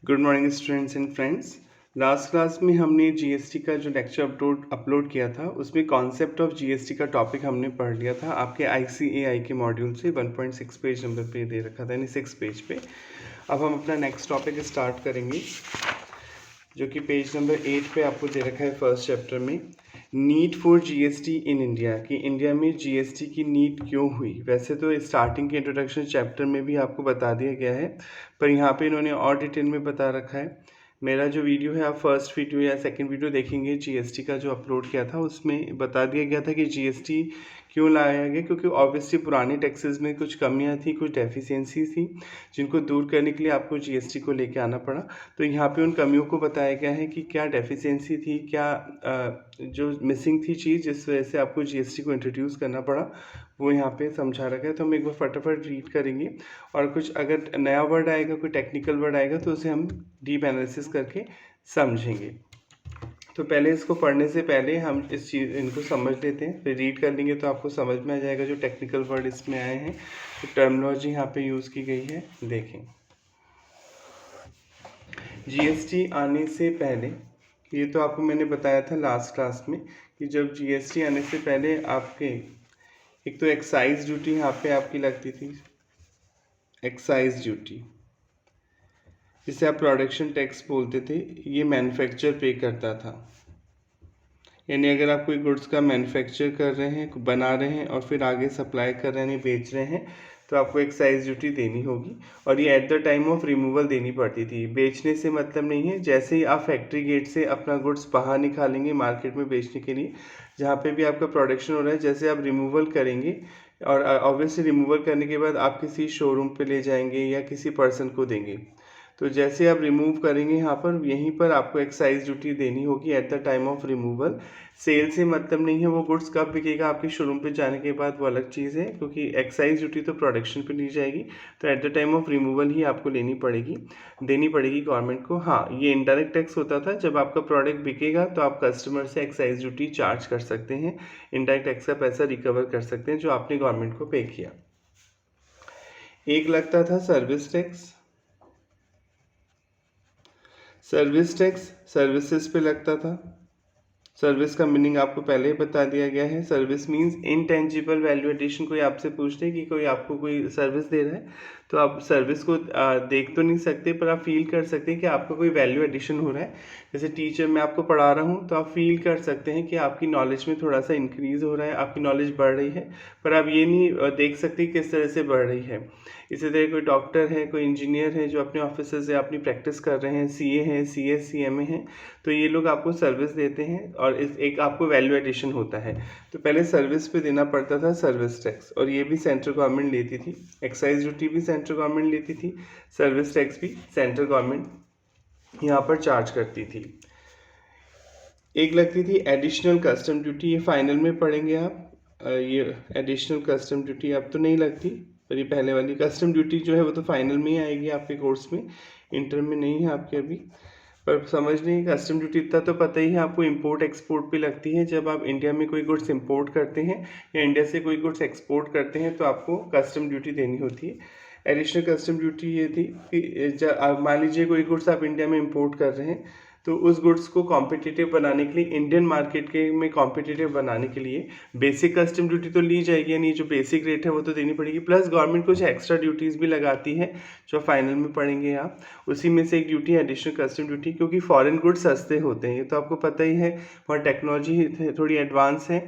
Good morning students and friends. Last class में हमने GST का जो लेक्चर अपलोड किया था उसमें कॉन्सेप्ट ऑफ जीएसटी का टॉपिक हमने पढ़ लिया था। आपके आईसीएआई के मॉड्यूल से 1.6 पेज नंबर पे दे रखा था, यानी 6 पेज पे। अब हम अपना नेक्स्ट टॉपिक स्टार्ट करेंगे जो कि पेज नंबर 8 पे आपको दे रखा है फर्स्ट चैप्टर में। Need for GST in India, कि इंडिया में जीएसटी की नीड क्यों हुई। वैसे तो स्टार्टिंग के इंट्रोडक्शन चैप्टर में भी आपको बता दिया गया है, पर यहाँ पे इन्होंने और डिटेल में बता रखा है। मेरा जो वीडियो है, आप फर्स्ट वीडियो या सेकंड वीडियो देखेंगे जीएसटी का जो अपलोड किया था, उसमें बता दिया गया था कि जीएसटी क्यों लाया गया, क्योंकि ऑब्वियसली पुराने टैक्सेस में कुछ कमियां थी, कुछ डेफिशिएंसी थी, जिनको दूर करने के लिए आपको जीएसटी को लेके आना पड़ा। तो यहाँ पे उन कमियों को बताया गया है कि क्या डेफिशिएंसी थी, क्या जो मिसिंग थी चीज़ जिस वजह से आपको जीएसटी को इंट्रोड्यूस करना पड़ा, वो यहाँ पे समझा रखा है। तो हम एक बार फटाफट रीड करेंगे और कुछ अगर नया वर्ड आएगा, कोई टेक्निकल वर्ड आएगा, तो उसे हम डीप एनालिसिस करके समझेंगे। तो पहले इसको पढ़ने से पहले हम इनको समझ लेते हैं, फिर रीड कर लेंगे तो आपको समझ में आ जाएगा जो टेक्निकल वर्ड इसमें आए हैं, तो टर्मिनोलॉजी यहाँ पे यूज़ की गई है। देखें, जीएसटी आने से पहले, ये तो आपको मैंने बताया था लास्ट क्लास में कि जब जीएसटी आने से पहले आपके एक तो एक्साइज ड्यूटी यहाँ पे आपकी लगती थी, एक्साइज ड्यूटी जिसे आप प्रोडक्शन टैक्स बोलते थे, ये मैन्युफैक्चर पे करता था। यानी अगर आप कोई गुड्स का मैन्युफैक्चर कर रहे हैं, बना रहे हैं और फिर आगे सप्लाई कर रहे हैं, बेच रहे हैं, तो आपको एक्साइज ड्यूटी देनी होगी। और ये eight the time of removal देनी पड़ती थी। बेचने से मतलब नहीं है, जैसे ही आप फैक्ट्री गेट से अपना गुड्स बाहर निकालेंगे मार्केट में बेचने के लिए, जहाँ पे भी आपका प्रोडक्शन हो रहा है, जैसे आप रिमूवल करेंगे और ऑब्वियसली रिमूवल करने के बाद आप किसी शोरूम पे ले जाएंगे या किसी पर्सन को देंगे, तो जैसे आप रिमूव करेंगे यहाँ पर, यहीं पर आपको एक्साइज ड्यूटी देनी होगी at the time of removal. Sale से मतलब नहीं है, वो गुड्स कब बिकेगा आपके शोरूम पे जाने के बाद, वो अलग चीज़ है, क्योंकि एक्साइज ड्यूटी तो प्रोडक्शन पे ली जाएगी, तो at the time of removal ही आपको देनी पड़ेगी गवर्नमेंट को। हाँ, ये इनडायरेक्ट टैक्स होता था, जब आपका प्रोडक्ट बिकेगा तो आप कस्टमर से एक्साइज ड्यूटी चार्ज कर सकते हैं, इनडायरेक्ट टैक्स का पैसा रिकवर कर सकते हैं जो आपने गवर्नमेंट को पे किया। एक लगता था service tax. Service tax services पे लगता था। सर्विस का मीनिंग आपको पहले ही बता दिया गया है। Service means intangible value addition. कोई आपसे पूछते हैं कि कोई आपको कोई सर्विस दे रहा है, तो आप सर्विस को देख तो नहीं सकते, पर आप फील कर सकते हैं कि आपका कोई वैल्यू एडिशन हो रहा है। जैसे टीचर, मैं आपको पढ़ा रहा हूँ, तो आप फील कर सकते हैं कि आपकी नॉलेज में थोड़ा सा इंक्रीज़ हो रहा है, आपकी नॉलेज बढ़ रही है, पर आप ये नहीं देख सकते किस तरह से बढ़ रही है। इसी तरह कोई डॉक्टर है, कोई इंजीनियर है जो अपने ऑफिस से अपनी प्रैक्टिस कर रहे हैं, सीए हैं, सीएस सीएमए हैं, तो ये लोग आपको सर्विस देते हैं और एक आपको वैल्यू एडिशन होता है। तो पहले सर्विस पे देना पड़ता था सर्विस टैक्स, और ये भी सेंट्रल गवर्नमेंट लेती थी। एक्साइज ड्यूटी भी सेंट्रल गवर्नमेंट लेती थी, सर्विस टैक्स भी सेंट्रल गवर्नमेंट यहाँ पर चार्ज करती थी। एक लगती थी एडिशनल कस्टम ड्यूटी, ये फाइनल में पढ़ेंगे आप। ये एडिशनल कस्टम ड्यूटी अब तो नहीं लगती, पर ये पहले वाली कस्टम ड्यूटी जो है वो तो फाइनल में ही आएगी आपके कोर्स में, इंटर में नहीं है आपके अभी। पर समझ नहीं, कस्टम ड्यूटी इतना तो पता ही है आपको, इंपोर्ट एक्सपोर्ट पे लगती है। जब आप इंडिया में कोई गुड्स इंपोर्ट करते हैं या इंडिया से कोई गुड्स एक्सपोर्ट करते हैं, तो आपको कस्टम ड्यूटी देनी होती है। एडिशनल कस्टम ड्यूटी ये थी कि मान लीजिए कोई गुड्स आप इंडिया में इंपोर्ट कर रहे हैं, तो उस गुड्स को कॉम्पिटिटिव बनाने के लिए, इंडियन मार्केट के में कॉम्पिटिटिव बनाने के लिए बेसिक कस्टम ड्यूटी तो ली जाएगी, यानी जो बेसिक रेट है वो तो देनी पड़ेगी, प्लस गवर्नमेंट कुछ एक्स्ट्रा ड्यूटीज़ भी लगाती है जो फाइनल में पढ़ेंगे आप। उसी में से एक ड्यूटी है एडिशनल कस्टम ड्यूटी, क्योंकि फॉरेन गुड्स सस्ते होते हैं, ये तो आपको पता ही है, वहाँ टेक्नोलॉजी थोड़ी एडवांस है,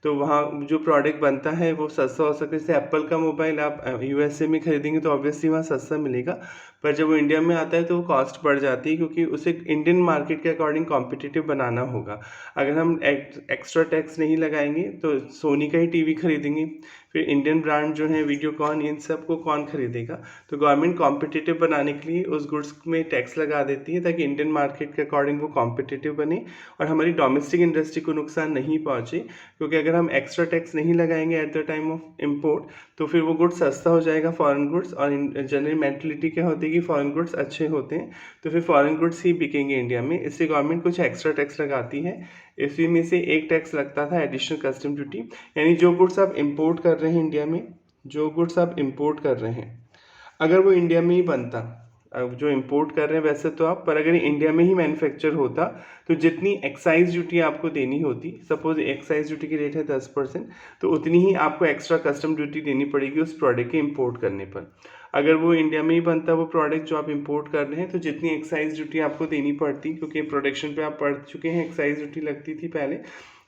तो वहाँ जो प्रोडक्ट बनता है वो सस्ता हो सकता है। जैसे एप्पल का मोबाइल आप यूएसए में खरीदेंगे तो ऑब्वियसली वहाँ सस्ता मिलेगा, पर जब वो इंडिया में आता है तो वो कॉस्ट बढ़ जाती है, क्योंकि उसे इंडियन मार्केट के अकॉर्डिंग कॉम्पिटिटिव बनाना होगा। अगर हम एक्स्ट्रा टैक्स नहीं लगाएंगे तो सोनी का ही टीवी खरीदेंगे, फिर इंडियन ब्रांड जो है वीडियोकॉन, इन सब को कौन खरीदेगा। तो गवर्नमेंट कॉम्पिटिटिव बनाने के लिए उस गुड्स में टैक्स लगा देती है, ताकि इंडियन मार्केट के अकॉर्डिंग वो कॉम्पिटिटिव बने और हमारी डोमेस्टिक इंडस्ट्री को नुकसान नहीं पहुँचे। क्योंकि अगर हम एक्स्ट्रा टैक्स नहीं लगाएंगे eight the time of import, तो फिर वो गुड्स सस्ता हो जाएगा, फॉरेन गुड्स। और जनरल मेंटलिटी क्या होती है कि फॉरेन गुड्स अच्छे होते हैं, तो फिर फॉरेन गुड्स ही बिकेंगे इंडिया में, इससे गवर्नमेंट कुछ एक्स्ट्रा टैक्स लगाती है। इसी में से एक टैक्स लगता था एडिशनल कस्टम ड्यूटी, यानी जो गुड्स आप इंपोर्ट कर रहे हैं इंडिया में, जो गुड्स आप इंपोर्ट कर रहे हैं, अगर वो इंडिया में ही बनता, अब जो इंपोर्ट कर रहे हैं वैसे तो आप, पर अगर इंडिया में ही मैन्युफैक्चर होता तो जितनी एक्साइज ड्यूटी आपको देनी होती, सपोज एक्साइज ड्यूटी की रेट है 10%, तो उतनी ही आपको एक्स्ट्रा कस्टम ड्यूटी देनी पड़ेगी उस प्रोडक्ट के इंपोर्ट करने पर। अगर वो इंडिया में ही बनता वो प्रोडक्ट जो आप इंपोर्ट कर रहे हैं, तो जितनी एक्साइज ड्यूटी आपको देनी पड़ती, क्योंकि प्रोडक्शन पे आप पढ़ चुके हैं एक्साइज ड्यूटी लगती थी पहले,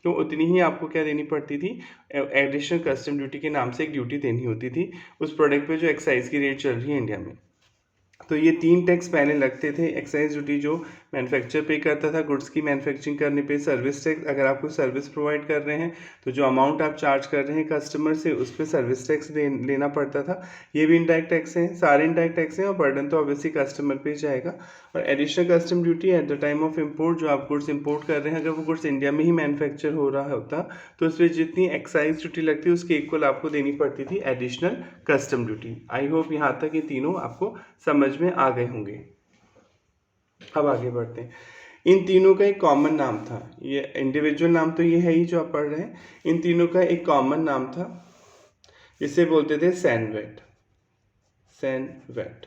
तो उतनी ही आपको क्या देनी पड़ती थी, एडिशनल कस्टम ड्यूटी के नाम से एक ड्यूटी देनी होती थी उस प्रोडक्ट पे जो एक्साइज की रेट चल रही है इंडिया में। तो ये 3 टैक्स पहले लगते थे। एक्साइज ड्यूटी जो मैन्युफैक्चर पे करता था गुड्स की मैन्युफैक्चरिंग करने पे, सर्विस टैक्स अगर आपको सर्विस प्रोवाइड कर रहे हैं तो जो अमाउंट आप चार्ज कर रहे हैं कस्टमर से उस पर सर्विस टैक्स लेना पड़ता था। ये भी इनडायरेक्ट टैक्स हैं, सारे इनडायरेक्ट टैक्स हैं और बर्डन तो ऑब्वियसली कस्टमर पे जाएगा। और additional custom duty eight the time of import, जो आप गुड्स इंपोर्ट कर रहे हैं अगर वो गुड्स इंडिया में ही मैन्युफैक्चर हो रहा होता तो उस पर जितनी एक्साइज ड्यूटी लगती है उसके इक्वल आपको देनी पड़ती थी additional custom duty. I hope यहाँ तक ये तीनों आपको समझ में आ गए होंगे। अब आगे बढ़ते हैं। इन तीनों का एक कॉमन नाम था, ये इंडिविजुअल नाम तो ये है ही जो आप पढ़ रहे हैं, इन तीनों का एक कॉमन नाम था, इसे बोलते थे सैनवेट। सैनवेट,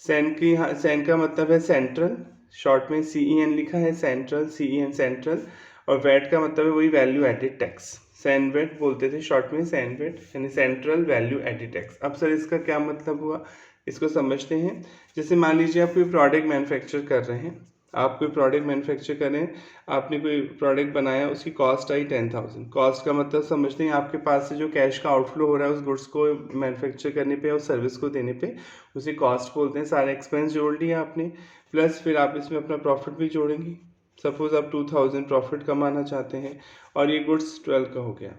सैन का मतलब है सेंट्रल, शॉर्ट में CEN लिखा है, सेंट्रल, CEN सेंट्रल, और वेट का मतलब है वही वैल्यू एडेड टैक्स। सैनवेट बोलते थे शॉर्ट में, सैनवेट यानी सेंट्रल वैल्यू एडेड टैक्स। अब सर इसका क्या मतलब हुआ, इसको समझते हैं। जैसे मान लीजिए आप कोई प्रोडक्ट मैन्युफैक्चर कर रहे हैं, आप कोई प्रोडक्ट मैन्युफैक्चर कर रहे हैं, आपने कोई प्रोडक्ट बनाया, उसकी कॉस्ट आई 10,000। कॉस्ट का मतलब समझते हैं आपके पास से जो कैश का आउटफ्लो हो रहा है उस गुड्स को मैन्युफैक्चर करने पे और सर्विस को देने पे, उसे कॉस्ट बोलते हैं। सारे एक्सपेंस जोड़ लिया आपने, प्लस फिर आप इसमें अपना प्रॉफिट भी जोड़ेंगे। सपोज आप 2,000 प्रॉफिट कमाना चाहते हैं और ये गुड्स 12 का हो गया,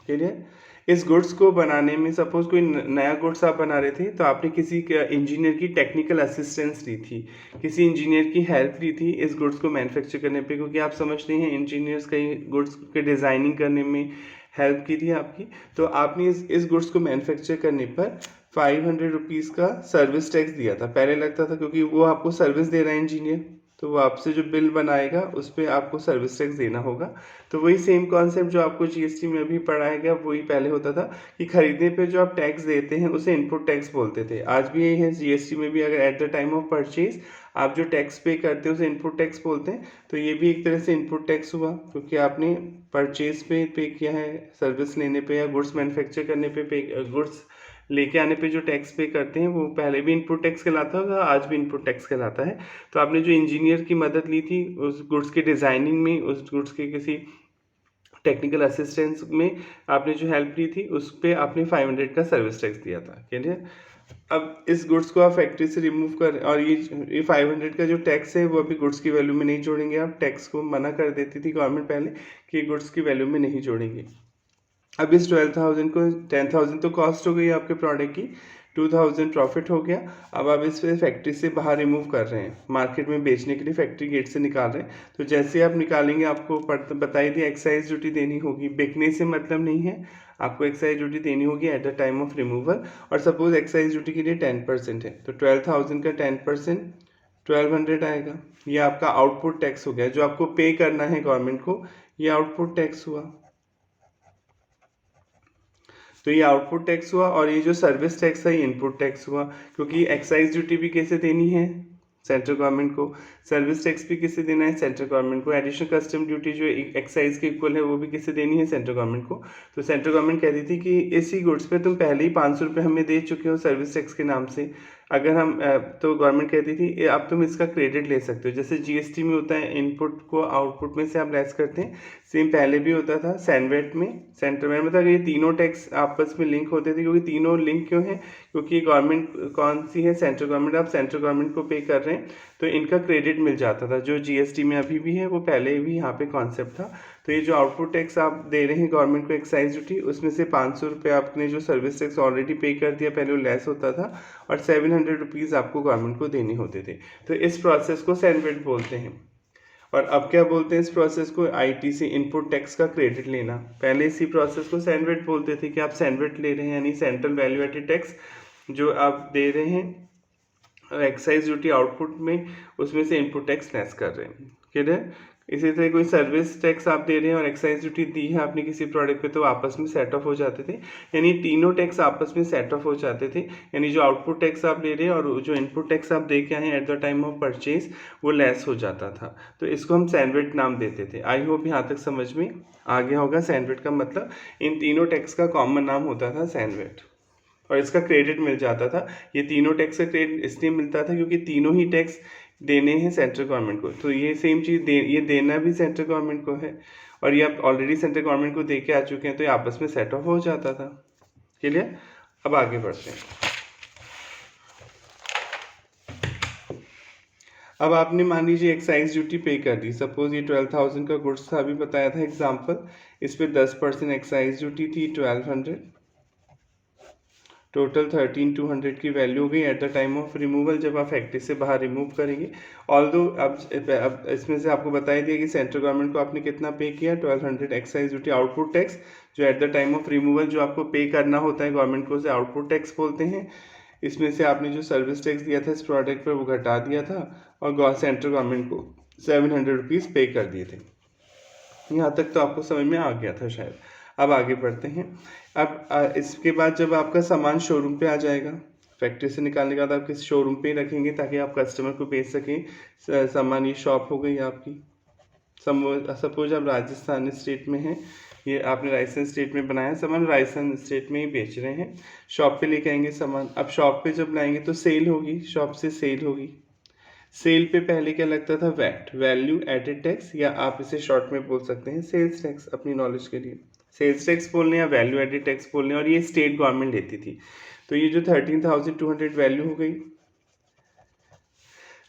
क्लियर। इस गुड्स को बनाने में सपोज कोई नया गुड्स आप बना रहे थे तो आपने किसी इंजीनियर की टेक्निकल असिस्टेंस ली थी, किसी इंजीनियर की हेल्प ली थी इस गुड्स को मैन्युफैक्चर करने पे, क्योंकि आप समझते हैं इंजीनियर्स कई गुड्स के डिज़ाइनिंग करने में हेल्प की थी आपकी। तो आपने इस गुड्स को मैन्युफैक्चर करने पर 500 रुपीज़ का सर्विस टैक्स दिया था। पहले लगता था क्योंकि वो आपको सर्विस दे रहा है इंजीनियर, तो वो आपसे जो बिल बनाएगा उस पर आपको सर्विस टैक्स देना होगा। तो वही सेम कॉन्सेप्ट जो आपको GST में भी पढ़ाया गया वही पहले होता था कि खरीदने पे जो आप टैक्स देते हैं उसे इनपुट टैक्स बोलते थे। आज भी यही है, GST में भी अगर eight the time of purchase आप जो टैक्स पे करते हैं उसे इनपुट टैक्स बोलते हैं। तो ये भी एक तरह से इनपुट टैक्स हुआ, क्योंकि आपने परचेज पे किया है, सर्विस लेने पे या गुड्स मैन्युफैक्चर करने पे गुड्स लेके आने पे जो टैक्स पे करते हैं वो पहले भी इनपुट टैक्स कहलाता होगा, आज भी इनपुट टैक्स कहलाता है। तो आपने जो इंजीनियर की मदद ली थी उस गुड्स के डिज़ाइनिंग में, उस गुड्स के किसी टेक्निकल असिस्टेंस में आपने जो हेल्प ली थी उस पर आपने 500 का सर्विस टैक्स दिया था, क्लियर। अब इस गुड्स को आप फैक्ट्री से रिमूव कर, और ये 500 का जो टैक्स है वो अभी गुड्स की वैल्यू में नहीं जोड़ेंगे आप, टैक्स को मना कर देती थी गवर्नमेंट पहले कि गुड्स की वैल्यू में नहीं जोड़ेंगे। अब इस 12,000 को 10,000 तो कॉस्ट हो गई आपके प्रोडक्ट की, 2,000 प्रॉफिट हो गया। अब आप इस फैक्ट्री से बाहर रिमूव कर रहे हैं, मार्केट में बेचने के लिए फैक्ट्री गेट से निकाल रहे हैं। तो जैसे आप निकालेंगे आपको बताई दी एक्साइज ड्यूटी देनी होगी। बिकने से मतलब नहीं है, आपको एक्साइज ड्यूटी देनी होगी at the time of removal. और सपोज एक्साइज ड्यूटी के लिए 10% है, तो 12,000 का 10% 1,200 आएगा। ये आपका आउटपुट टैक्स हो गया, जो आपको पे करना है गवर्नमेंट को, ये आउटपुट टैक्स हुआ। तो ये आउटपुट टैक्स हुआ, और ये जो सर्विस टैक्स है ये इनपुट टैक्स हुआ, क्योंकि एक्साइज ड्यूटी भी कैसे देनी है, सेंट्रल गवर्नमेंट को, सर्विस टैक्स भी किससे देना है, सेंट्रल गवर्नमेंट को, एडिशनल कस्टम ड्यूटी जो एक्साइज के इक्वल है वो भी किससे देनी है, सेंट्रल गवर्नमेंट को। तो सेंट्रल गवर्नमेंट कहती थी कि इसी गुड्स पे तुम पहले ही 500 रुपये हमें दे चुके हो सर्विस टैक्स के नाम से, अगर हम तो गवर्नमेंट कहती थी अब तुम इसका क्रेडिट ले सकते हो। जैसे GST में होता है इनपुट को आउटपुट में से आप लेस करते हैं, सेम पहले भी होता था सैनवेट में, सेंट्रल में, मतलब ये तीनों टैक्स आपस में लिंक होते थे। क्योंकि तीनों लिंक क्यों है, क्योंकि गवर्नमेंट कौन सी है, सेंट्रल गवर्नमेंट, आप सेंट्रल गवर्नमेंट को पे कर रहे हैं तो इनका क्रेडिट मिल जाता था। जो GST में अभी भी है वो पहले भी यहाँ पे कॉन्सेप्ट था। तो ये जो आउटपुट टैक्स आप दे रहे हैं गवर्नमेंट को एक्साइज ड्यूटी, उसमें से 500 रुपये आपने जो सर्विस टैक्स ऑलरेडी पे कर दिया, पहले वो लेस होता था, और 700 रुपीज़ आपको गवर्नमेंट को देने होते थे। तो इस प्रोसेस को सैनवेट बोलते हैं। और अब क्या बोलते हैं इस प्रोसेस को, ITC, इनपुट टैक्स का क्रेडिट लेना। पहले इसी प्रोसेस को सैनवेट बोलते थे कि आप सैनवेट ले रहे हैं, यानी सेंट्रल वैल्यू एडेड टैक्स जो आप दे रहे हैं एक्साइज ड्यूटी आउटपुट में, उसमें से इनपुट टैक्स लेस कर रहे हैं, क्लियर। इसी तरह कोई सर्विस टैक्स आप दे रहे हैं और एक्साइज ड्यूटी दी है आपने किसी प्रोडक्ट पे, तो आपस में सेट ऑफ हो जाते थे, यानी तीनों टैक्स आपस में सेट ऑफ हो जाते थे। यानी जो आउटपुट टैक्स आप ले रहे हैं और जो इनपुट टैक्स आप दे के आए हैं eight the time of purchase, वो लेस हो जाता था। तो इसको हम सैंडविच नाम देते थे। आई होप यहाँ तक समझ में आ गया होगा। सैंडविच का मतलब इन तीनों टैक्स का कॉमन नाम होता था सैंडविच, और इसका क्रेडिट मिल जाता था। ये तीनों टैक्स का क्रेडिट इसलिए मिलता था क्योंकि तीनों ही टैक्स देने हैं सेंट्रल गवर्नमेंट को, तो ये सेम चीज़ ये देना भी सेंट्रल गवर्नमेंट को है, और ये आप ऑलरेडी सेंट्रल गवर्नमेंट को दे के आ चुके हैं, तो ये आपस में सेट ऑफ हो जाता था। क्लियर? अब आगे बढ़ते हैं। अब आपने मान लीजिए एक्साइज ड्यूटी पे कर दी। सपोज ये 12,000 का गुड्स था, अभी बताया था एग्जाम्पल, इस पर 10% एक्साइज ड्यूटी थी 1200, टोटल 13,200 की वैल्यू हो गई eight the time of removal, जब आप फैक्ट्री से बाहर रिमूव करेंगे। ऑल्दो अब इसमें से आपको बताया दिया कि सेंट्रल गवर्नमेंट को आपने कितना पे किया, 1200 एक्साइज ड्यूटी। आउटपुट टैक्स जो eight the time of removal जो आपको पे करना होता है गवर्नमेंट को, उसे आउटपुट टैक्स बोलते हैं। इसमें से आपने जो सर्विस टैक्स दिया था इस प्रोडक्ट पर, वो घटा दिया था और सेंट्रल गवर्नमेंट को 700 रुपीज़ पे कर दिए थे। यहाँ तक तो आपको समझ में आ गया था शायद। अब आगे बढ़ते हैं। अब इसके बाद जब आपका सामान शोरूम पे आ जाएगा, फैक्ट्री से निकालने के बाद आप किसी शोरूम पे ही रखेंगे ताकि आप कस्टमर को बेच सकें। सामान ये शॉप हो गई आपकी। सपोज आप राजस्थान स्टेट में हैं, ये आपने राजस्थान स्टेट में बनाया सामान, राजस्थान स्टेट में ही बेच रहे हैं। शॉप पे लेके आएंगे सामान। अब शॉप पे जब लाएंगे तो सेल होगी, शॉप से सेल होगी। सेल पे पहले क्या लगता था, वैट, वैल्यू एडेड टैक्स, या आप इसे शॉर्ट में बोल सकते हैं सेल्स टैक्स। अपनी नॉलेज के लिए सेल्स टैक्स बोलने या वैल्यू एडेड टैक्स बोलने, और ये स्टेट गवर्नमेंट लेती थी। तो ये जो 13,200 वैल्यू हो गई,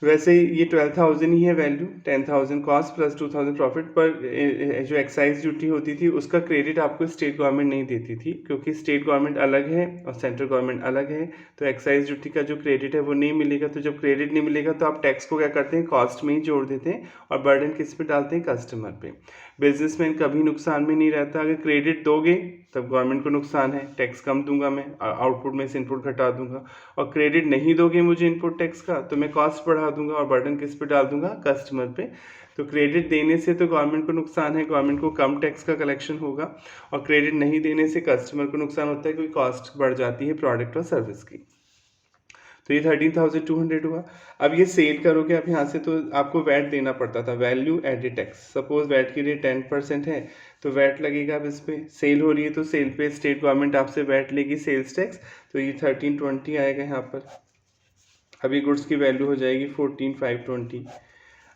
वैसे ये 12,000 ही है वैल्यू, 10,000 कॉस्ट प्लस 2,000 प्रॉफिट। पर जो एक्साइज ड्यूटी होती थी उसका क्रेडिट आपको स्टेट गवर्नमेंट नहीं देती थी, क्योंकि स्टेट गवर्नमेंट अलग है और सेंट्रल गवर्नमेंट अलग है। तो एक्साइज ड्यूटी का जो क्रेडिट है वो नहीं मिलेगा। तो जब क्रेडिट नहीं मिलेगा तो आप टैक्स को क्या करते हैं, कॉस्ट में ही जोड़ देते हैं और बर्डन किस पे डालते हैं, कस्टमर पे। बिजनेसमैन कभी नुकसान में नहीं रहता। अगर क्रेडिट दोगे तब गवर्नमेंट को नुकसान है, टैक्स कम दूंगा मैं, आउटपुट में से इनपुट घटा दूंगा। और क्रेडिट नहीं दोगे मुझे इनपुट टैक्स का, तो मैं कॉस्ट बढ़ा दूंगा और बर्डन किस पे डाल दूंगा, कस्टमर पे। तो क्रेडिट देने से तो गवर्नमेंट को नुकसान है, गवर्नमेंट को कम टैक्स का कलेक्शन होगा, और क्रेडिट नहीं देने से कस्टमर को नुकसान होता है, क्योंकि कॉस्ट बढ़ जाती है प्रोडक्ट और सर्विस की। तो ये 13,200 हुआ। अब ये सेल करोगे आप यहाँ से, तो आपको वैट देना पड़ता था, value added tax. Suppose VAT की रेट 10% है, तो वैट लगेगा अब इस पर। सेल हो रही है तो सेल पे स्टेट गवर्नमेंट आपसे वैट लेगी, सेल्स टैक्स। तो ये 1320 आएगा यहाँ पर। अभी गुड्स की वैल्यू हो जाएगी 14,520।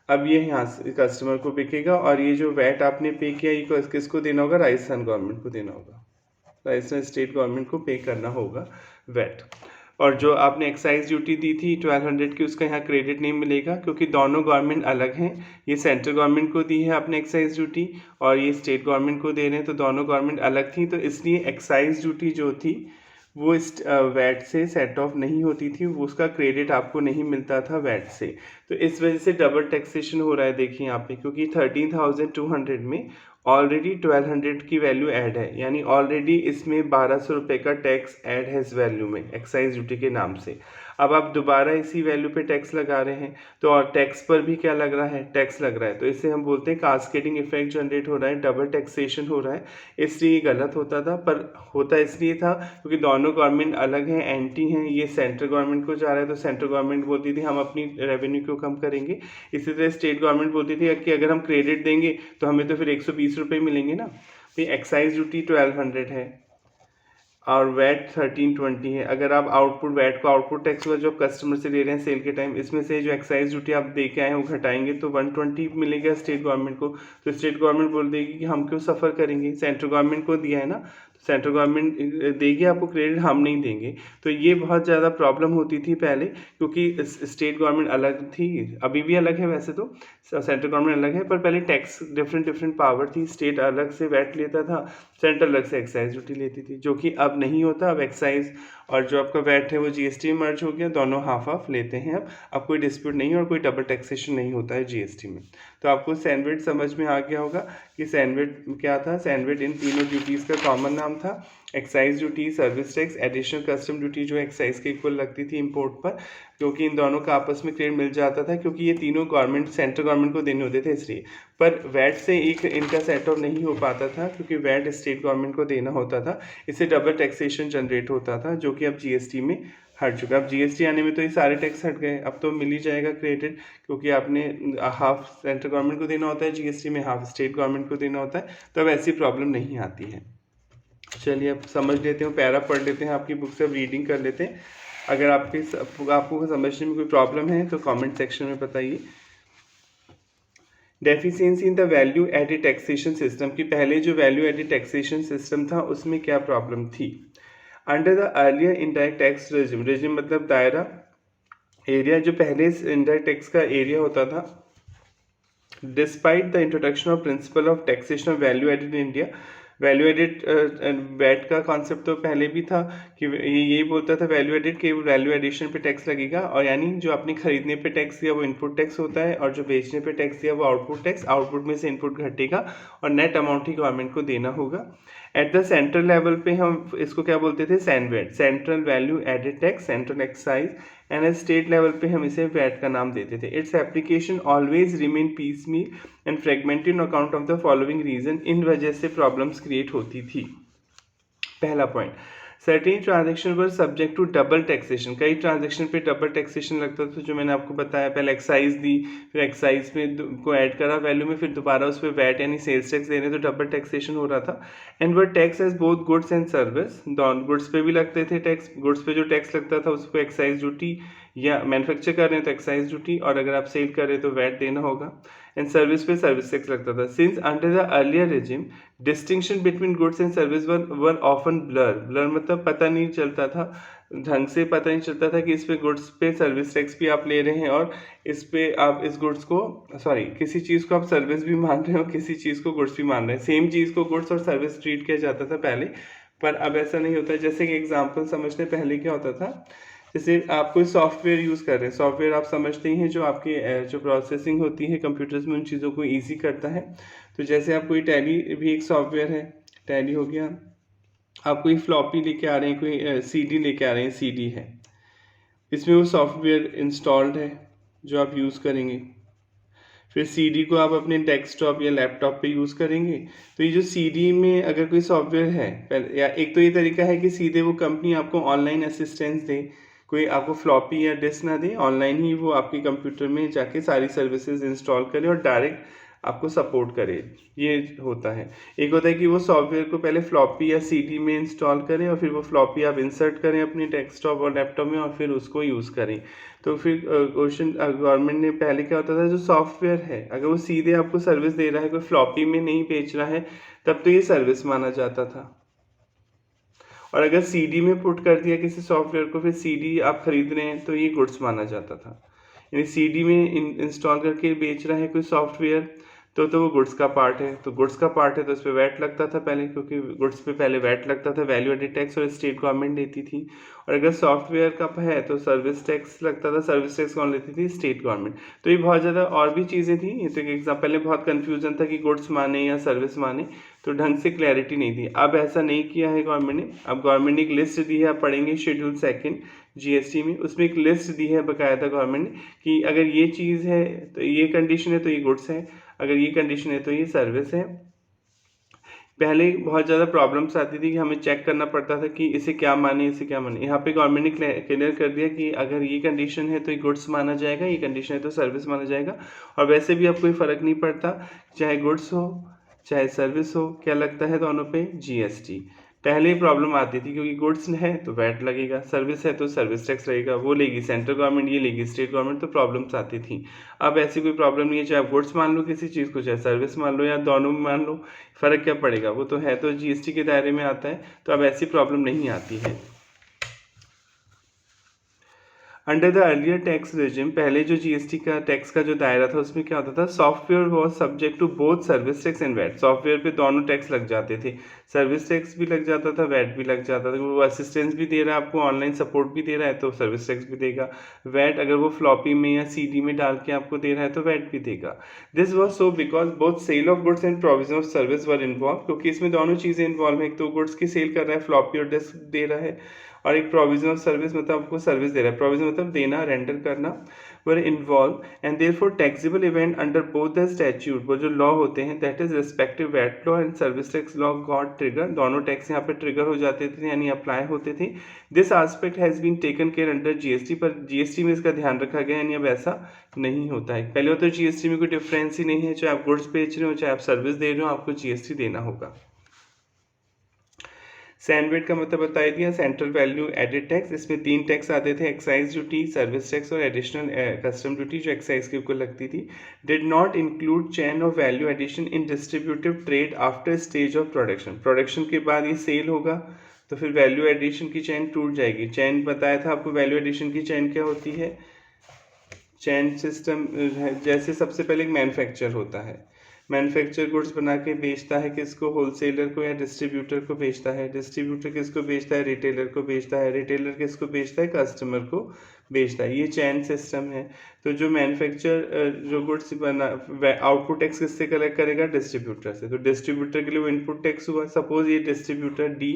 अब ये यहाँ से कस्टमर को बिकेगा, और ये जो वैट आपने पे किया ये किसको देना होगा, राजस्थान गवर्नमेंट को देना होगा। राजस्थान स्टेट गवर्नमेंट को पे करना होगा वैट। और जो आपने एक्साइज ड्यूटी दी थी 1200 की, उसका यहाँ क्रेडिट नहीं मिलेगा, क्योंकि दोनों गवर्नमेंट अलग हैं। ये सेंट्रल गवर्नमेंट को दी है आपने एक्साइज ड्यूटी, और ये स्टेट गवर्नमेंट को दे रहे हैं, तो दोनों गवर्नमेंट अलग थी। तो इसलिए एक्साइज ड्यूटी जो थी वो वैट से सेट ऑफ नहीं होती थी, वो उसका क्रेडिट आपको नहीं मिलता था वैट से। तो इस वजह से डबल टैक्सेशन हो रहा है, देखिए यहाँ पे, क्योंकि 13,200 में ऑलरेडी 1200 की वैल्यू ऐड है, यानी ऑलरेडी इसमें 1,200 रुपये का टैक्स ऐड है इस वैल्यू में, एक्साइज ड्यूटी के नाम से। अब आप दोबारा इसी वैल्यू पे टैक्स लगा रहे हैं, तो और टैक्स पर भी क्या लग रहा है, टैक्स लग रहा है। तो इससे हम बोलते हैं कास्केडिंग इफेक्ट जनरेट हो रहा है, डबल टैक्सेशन हो रहा है। इसलिए ये गलत होता था, पर होता इसलिए था क्योंकि दोनों गवर्नमेंट अलग हैं, एंटी हैं। ये सेंट्रल गवर्नमेंट को जा रहा है, तो सेंट्रल गवर्नमेंट बोलती थी हम अपनी रेवेन्यू क्यों कम करेंगे। इसी तरह स्टेट गवर्नमेंट बोलती थी कि अगर हम क्रेडिट देंगे तो हमें तो फिर 120 रुपये मिलेंगे ना। तो एक्साइज ड्यूटी 1200 है और वैट 1320 है। अगर आप आउटपुट वैट को आउटपुट टैक्स हुआ जो कस्टमर से ले रहे हैं सेल के टाइम, इसमें से जो एक्साइज ड्यूटी आप दे के आए हैं वो घटाएंगे, तो 120 मिलेगा स्टेट गवर्नमेंट को। तो स्टेट गवर्नमेंट बोल देगी कि हम क्यों सफ़र करेंगे, सेंट्रल गवर्नमेंट को दिया है ना, सेंट्रल गवर्नमेंट देगी आपको क्रेडिट, हम नहीं देंगे। तो ये बहुत ज़्यादा प्रॉब्लम होती थी पहले, क्योंकि स्टेट गवर्नमेंट अलग थी, अभी भी अलग है वैसे तो, सेंट्रल गवर्नमेंट अलग है, पर पहले टैक्स डिफरेंट पावर थी। स्टेट अलग से वैट लेता था, सेंट्रल अलग से एक्साइज ड्यूटी लेती थी, जो कि अब नहीं होता। अब एक्साइज और जो आपका वैट है वो जीएसटी में मर्ज हो गया, दोनों हाफ हाफ लेते हैं। अब कोई डिस्प्यूट नहीं है और कोई डबल टैक्सेशन नहीं होता है जीएसटी में। तो आपको सैनविड समझ में आ गया होगा कि सैनविड क्या था। सैनविड इन तीनों ड्यूटीज़ का कॉमन नाम था। Excise duty, service tax, additional custom duty जो एक्साइज के इक्वल लगती थी इंपोर्ट पर, क्योंकि इन दोनों का आपस में क्रेडिट मिल जाता था, क्योंकि ये तीनों गवर्नमेंट सेंट्रल गवर्नमेंट को देने होते थे इसलिए। पर वैट से एक इनका सेट ऑफ नहीं हो पाता था, क्योंकि वैट स्टेट गवर्नमेंट को देना होता था। इससे डबल टैक्सेशन जनरेट होता था, जो कि अब जीएसटी में हट चुका। अब जीएसटी आने में तो ये सारे टैक्स हट गए, अब तो मिल ही जाएगा क्रेडिट, क्योंकि आपने हाफ सेंट्रल गवर्नमेंट को देना होता है जीएसटी में, हाफ स्टेट गवर्नमेंट को देना होता है, तो अब ऐसी प्रॉब्लम नहीं आती है। चलिए अब समझ लेते हैं, पैरा पढ़ लेते हैं, आपकी बुक से अब रीडिंग कर लेते हैं। अगर आपको समझने में कोई प्रॉब्लम है तो कमेंट सेक्शन में बताइए। Deficiency in the value added taxation system, की पहले जो वैल्यू एडेड टैक्सेशन सिस्टम था उसमें क्या प्रॉब्लम थी। Under the earlier indirect tax regime, regime मतलब दायरा, एरिया, जो पहले इनडायरेक्ट टैक्स का एरिया होता था, despite the introduction of principle of taxation of value added in India, value added VAT का कॉन्सेप्ट तो पहले भी था कि यही बोलता था वैल्यू एडेड के वैल्यू एडिशन पे टैक्स लगेगा, और यानी जो आपने खरीदने पे टैक्स दिया वो इनपुट टैक्स होता है, और जो बेचने पे टैक्स दिया वो आउटपुट टैक्स, आउटपुट में से इनपुट घटेगा और नेट अमाउंट ही गवर्नमेंट को देना होगा। एट द सेंट्रल लेवल पे हम इसको क्या बोलते थे, CENVAT, central value added tax, central excise, and at state level पे हम इसे वैट का नाम देते थे। Its application always remain piecemeal and fragmented on account of the following reason, इन वजह से प्रॉब्लम्स क्रिएट होती थी। पहला point, certain transaction were subject to double taxation, कई ट्रांजेक्शन पे डबल टैक्सेशन लगता था, जो मैंने आपको बताया, पहले एक्साइज दी, फिर एक्साइज में को ऐड करा वैल्यू में, फिर दोबारा उस पर वैट यानी सेल्स टैक्स दे रहे, तो डबल टैक्सेशन हो रहा था। And were tax as both goods and service, दोनों गुड्स पे भी लगते थे टैक्स, गुड्स पे जो टैक्स लगता था उसको एक्साइज ड्यूटी, या मैन्युफैक्चर कर रहे हैं तो एक्साइज ड्यूटी, और अगर आप सेल कर रहे हैं तो वैट देना होगा। एंड सर्विस पे सर्विस टैक्स लगता था। Since under the earlier regime distinction between goods and service were often blur मतलब पता नहीं चलता था, ढंग से पता नहीं चलता था कि इस पे गुड्स पे सर्विस टैक्स भी आप ले रहे हैं, और इस पे आप इस गुड्स को किसी चीज़ को आप सर्विस भी मान रहे हो, किसी चीज़ को गुड्स भी मान रहे हैं। सेम चीज़ को गुड्स और सर्विस ट्रीट किया जाता था पहले, पर अब ऐसा नहीं होता। जैसे कि एग्जाम्पल समझने, पहले क्या होता था, जैसे आप कोई सॉफ्टवेयर यूज़ कर रहे हैं, सॉफ्टवेयर आप समझते ही हैं जो आपकी जो प्रोसेसिंग होती है कंप्यूटर्स में, उन चीज़ों को ईजी करता है। तो जैसे आप कोई टैली भी एक सॉफ्टवेयर है, टैली हो गया, आप कोई फ्लॉपी लेके आ रहे हैं, कोई सीडी लेके आ रहे हैं, सीडी है, इसमें वो सॉफ्टवेयर इंस्टॉल्ड है जो आप यूज़ करेंगे, फिर सीडी को आप अपने डेस्कटॉप या लैपटॉप पे यूज़ करेंगे। तो ये जो सीडी में अगर कोई सॉफ्टवेयर है, या एक तो ये तरीका है कि सीधे वो कंपनी आपको ऑनलाइन असिस्टेंस दे, कोई आपको फ्लॉपी या डिस्क ना दे, ऑनलाइन ही वो आपके कंप्यूटर में जाके सारी सर्विसेज इंस्टॉल करे और डायरेक्ट आपको सपोर्ट करे, ये होता है। एक होता है कि वो सॉफ्टवेयर को पहले फ्लॉपी या सीडी में इंस्टॉल करें, और फिर वो फ्लॉपी आप इंसर्ट करें अपने डेस्कटॉप और लैपटॉप में, और फिर उसको यूज़ करें। तो फिर क्वेश्चन गवर्नमेंट ने पहले क्या होता था, जो सॉफ्टवेयर है अगर वो सीधे आपको सर्विस दे रहा है, कोई फ्लॉपी में नहीं बेच रहा है, तब तो ये सर्विस माना जाता था। और अगर सीडी में पुट कर दिया किसी सॉफ्टवेयर को, फिर सीडी आप खरीद रहे हैं, तो ये गुड्स माना जाता था। यानी सीडी में इंस्टॉल करके बेच रहा है कोई सॉफ्टवेयर, तो वो गुड्स का पार्ट है, तो गुड्स का पार्ट है तो उस पर वैट लगता था पहले, क्योंकि गुड्स पे पहले वैट लगता था, वैल्यू एडेड टैक्स, और स्टेट गवर्नमेंट देती थी। और अगर सॉफ्टवेयर का है तो सर्विस टैक्स लगता था, सर्विस टैक्स कौन लेती थी, स्टेट गवर्नमेंट। तो ये बहुत ज़्यादा और भी चीज़ें थी, ये तो एग्जाम्पल, पहले बहुत कन्फ्यूजन था कि गुड्स माने या सर्विस माने, तो ढंग से क्लैरिटी नहीं थी। अब ऐसा नहीं किया है गवर्नमेंट ने, अब गवर्नमेंट ने एक लिस्ट दी है, आप पढ़ेंगे शेड्यूल 2 जीएसटी में, उसमें एक लिस्ट दी है बाकायदा गवर्नमेंट ने कि अगर ये चीज़ है तो ये कंडीशन है तो ये गुड्स है, अगर ये कंडीशन है तो ये सर्विस है। पहले बहुत ज़्यादा प्रॉब्लम्स आती थी कि हमें चेक करना पड़ता था कि इसे क्या माने, इसे क्या माने। यहाँ पे गवर्नमेंट ने क्लियर कर दिया कि अगर ये कंडीशन है तो ये गुड्स माना जाएगा, ये कंडीशन है तो सर्विस माना जाएगा। और वैसे भी अब कोई फ़र्क नहीं पड़ता, चाहे गुड्स हो चाहे सर्विस हो, क्या लगता है दोनों पे, जीएसटी। पहले प्रॉब्लम आती थी क्योंकि गुड्स है तो वैट लगेगा, सर्विस है तो सर्विस टैक्स लगेगा, वो लेगी सेंट्रल गवर्नमेंट, ये लेगी स्टेट गवर्नमेंट, तो प्रॉब्लम्स आती थी। अब ऐसी कोई प्रॉब्लम नहीं है, चाहे आप गुड्स मान लो किसी चीज़ को, चाहे सर्विस मान लो, या दोनों में मान लो, फ़र्क क्या पड़ेगा, वो तो है तो जीएसटी के दायरे में आता है, तो अब ऐसी प्रॉब्लम नहीं आती है। Under the earlier tax regime, पहले जो जीएसटी का टैक्स का जो दायरा था उसमें क्या होता था, software was subject to both service tax and VAT. Software पे दोनों टैक्स लग जाते थे, सर्विस टैक्स भी लग जाता था, वैट भी लग जाता था। वो असिस्टेंस भी दे रहा है आपको, ऑनलाइन सपोर्ट भी दे रहा है तो सर्विस टैक्स भी देगा। वैट अगर वो फ्लॉपी में या सीडी में डाल के आपको दे रहा है तो वैट भी देगा। This was so because both sale of goods and provision of service were involve, क्योंकि इसमें दोनों चीज़ें इन्वॉल्व है। एक तो गुड्स की सेल कर रहा है, फ्लॉपी और डिस्क दे रहा है, और एक प्रोविजन ऑफ सर्विस मतलब आपको सर्विस दे रहा है। प्रोविजन मतलब देना, रेंडर करना, were involve and therefore taxable event under both the statute, वो जो लॉ होते हैं that is respective VAT law and service tax law got trigger, दोनों टैक्स यहाँ पे ट्रिगर हो जाते थे यानी अप्लाई होते थे। This aspect has been taken care under GST, पर जीएसटी में इसका ध्यान रखा गया यानी अब ऐसा नहीं होता है। पहले तो जीएसटी में कोई डिफरेंस ही नहीं है, चाहे आप गुड्स बेच रहे हो चाहे आप सर्विस दे रहे हो, आपको जीएसटी देना होगा। सैंडवेट का मतलब बता दिया, सेंट्रल वैल्यू एडेड टैक्स। इसमें 3 टैक्स आते थे, एक्साइज ड्यूटी, सर्विस टैक्स और एडिशनल कस्टम ड्यूटी जो एक्साइज के ऊपर लगती थी। Did not include chain of value addition in distributive trade after stage of production. Production के बाद ये सेल होगा तो फिर वैल्यू एडिशन की चेन टूट जाएगी। चेन बताया था आपको, वैल्यू एडिशन की चेन क्या होती है, चेन सिस्टम जैसे सबसे पहले एक मैन्युफैक्चर होता है, मैन्युफैक्चर गुड्स बना के बेचता है किसको, होलसेलर को या डिस्ट्रीब्यूटर को बेचता है, डिस्ट्रीब्यूटर किसको बेचता है, रिटेलर को बेचता है, रिटेलर किसको बेचता है, कस्टमर को बेचता है। ये चैन सिस्टम है। तो जो मैन्युफैक्चर जो गुड्स बना, आउटपुट टैक्स किससे कलेक्ट करेगा, डिस्ट्रीब्यूटर से। तो डिस्ट्रीब्यूटर के लिए वो इनपुट टैक्स हुआ। सपोज ये डिस्ट्रीब्यूटर डी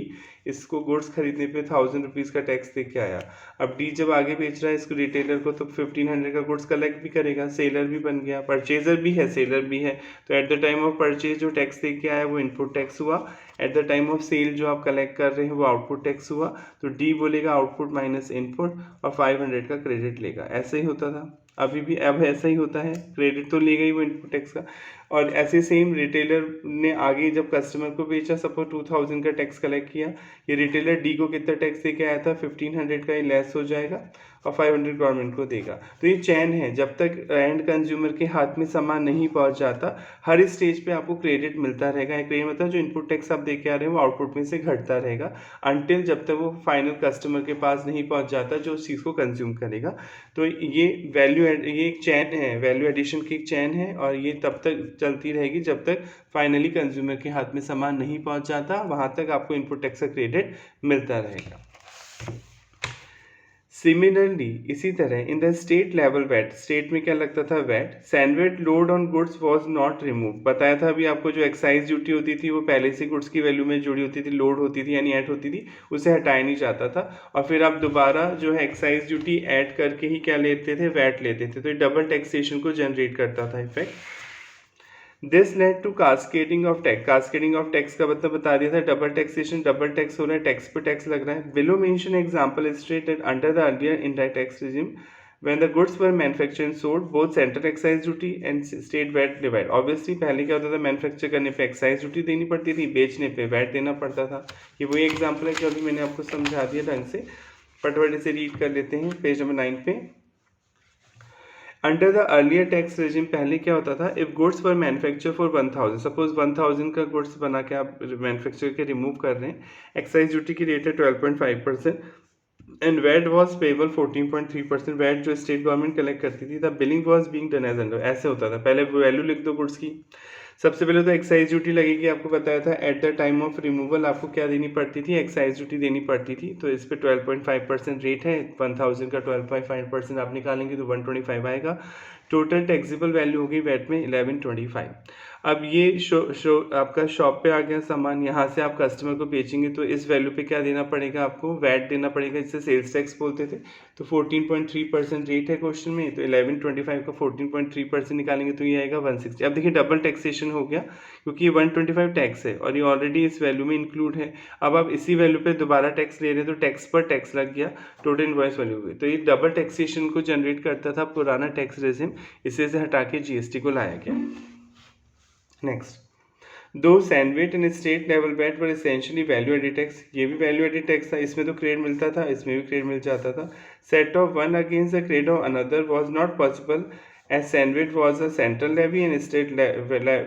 इसको गुड्स खरीदने पे 1000 रुपीज़ का टैक्स दे के आया। अब डी जब आगे बेच रहा है इसको रिटेलर को तो 1500 का गुड्स कलेक्ट भी करेगा, सेलर भी बन गया, परचेजर भी है, सेलर भी है। तो at the time of purchase जो टैक्स दे के आया वो इनपुट टैक्स हुआ, at the time of sale जो आप कलेक्ट कर रहे हैं वो आउटपुट टैक्स हुआ। तो डी बोलेगा आउटपुट माइनस इनपुट और 500 का क्रेडिट लेगा। ऐसे ही होता था, अभी भी अब ऐसा ही होता है, क्रेडिट तो लेगा ही वो इनपुट टैक्स का। और ऐसे सेम रिटेलर ने आगे जब कस्टमर को बेचा, सपोज 2000 का टैक्स कलेक्ट किया, ये रिटेलर डी को कितना टैक्स दे के आया था, 1500 का, ये लेस हो जाएगा और 500 गवर्नमेंट को देगा। तो ये चैन है, जब तक एंड कंज्यूमर के हाथ में सामान नहीं पहुंच जाता हर स्टेज पे आपको क्रेडिट मिलता रहेगा। क्रेडिट मतलब जो इनपुट टैक्स आप दे के आ रहे हैं वो आउटपुट में से घटता रहेगा अनटिल जब तक वो फाइनल कस्टमर के पास नहीं पहुंच जाता जो उस चीज़ को कंज्यूम करेगा। तो ये ये एक चैन है, वैल्यू एडिशन की एक चैन है, और ये तब तक चलती रहेगी जब तक फाइनली कंज्यूमर के हाथ में सामान नहीं पहुंच जाता, वहाँ तक आपको इनपुट टैक्स का क्रेडिट मिलता रहेगा। सिमिलरली इसी तरह in the state level VAT, state में क्या लगता था, VAT, CENVAT load on goods was not remove. बताया था अभी आपको, जो एक्साइज ड्यूटी होती थी वो पहले से गुड्स की वैल्यू में जुड़ी होती थी, लोड होती थी यानी ऐड होती थी, उसे हटाया नहीं जाता था। और फिर आप दोबारा जो है एक्साइज ड्यूटी ऐड करके ही क्या लेते थे, वैट लेते थे। तो ये डबल टैक्सेशन को जनरेट करता था effect. This led to cascading of tax. Cascading of tax का मतलब बता दिया था, डबल टैक्सेशन, डबल टैक्स हो रहा है, टैक्स पे टैक्स लग रहा है। Below mention example illustrate that under the earlier indirect tax regime when the goods were manufactured and sold both central excise duty and state VAT divide। obviously पहले क्या होता था, मैन्युफैक्चर करने पे एक्साइज ड्यूटी देनी पड़ती थी, बेचने पे वैट देना पड़ता था। ये वही एग्जांपल है जो अभी मैंने आपको समझा दिया ढंग से। फटाफट इसे रीड कर लेते हैं पेज नंबर 9 पे। Under the earlier tax regime पहले क्या होता था, if goods were manufacture for 1000, suppose 1000 का गुड्स बना के आप मैन्युफैक्चर के रिमूव कर रहे हैं, एक्साइज ड्यूटी की रेट है 12.5% and VAT was payable 14.3%। VAT जो स्टेट गवर्नमेंट कलेक्ट करती थी, the billing was being done as under. ऐसे होता था, पहले वैल्यू लिख दो गुड्स की, सबसे पहले तो एक्साइज ड्यूटी लगेगी, आपको बताया था eight the time of removal आपको क्या देनी पड़ती थी, एक्साइज ड्यूटी देनी पड़ती थी। तो इस पर 12.5% रेट है, 1000 का 12.5% आप निकालेंगे तो 125 आएगा। टोटल टैक्सेबल वैल्यू होगी वैट में 1125। अब ये आपका शॉप पे आ गया सामान, यहाँ से आप कस्टमर को बेचेंगे तो इस वैल्यू पे क्या देना पड़ेगा, आपको वैट देना पड़ेगा, जिसे सेल्स टैक्स बोलते थे। तो 14.3% रेट है क्वेश्चन में, तो 1125 का 14.3% निकालेंगे तो ये आएगा 160। अब देखिए डबल टैक्सेशन हो गया क्योंकि ये 125 टैक्स है और ये ऑलरेडी इस वैल्यू में इंक्लूड है। अब आप इसी वैल्यू पे दोबारा टैक्स ले रहे हैं तो टैक्स पर टैक्स लग गया, टोटल इनवॉइस वैल्यू हुई। तो ये डबल टैक्सेशन को जनरेट करता था पुराना टैक्स रेजिम, इसे से हटा के जीएसटी को लाया गया। नेक्स्ट, दो CENVAT and state level VAT were essentially value added tax. ये भी वैल्यू एडेड टैक्स था, इसमें तो क्रेडिट मिलता था, इसमें भी क्रेडिट मिल जाता था। Set off one against the credit of another was not possible as CENVAT was a central levy and state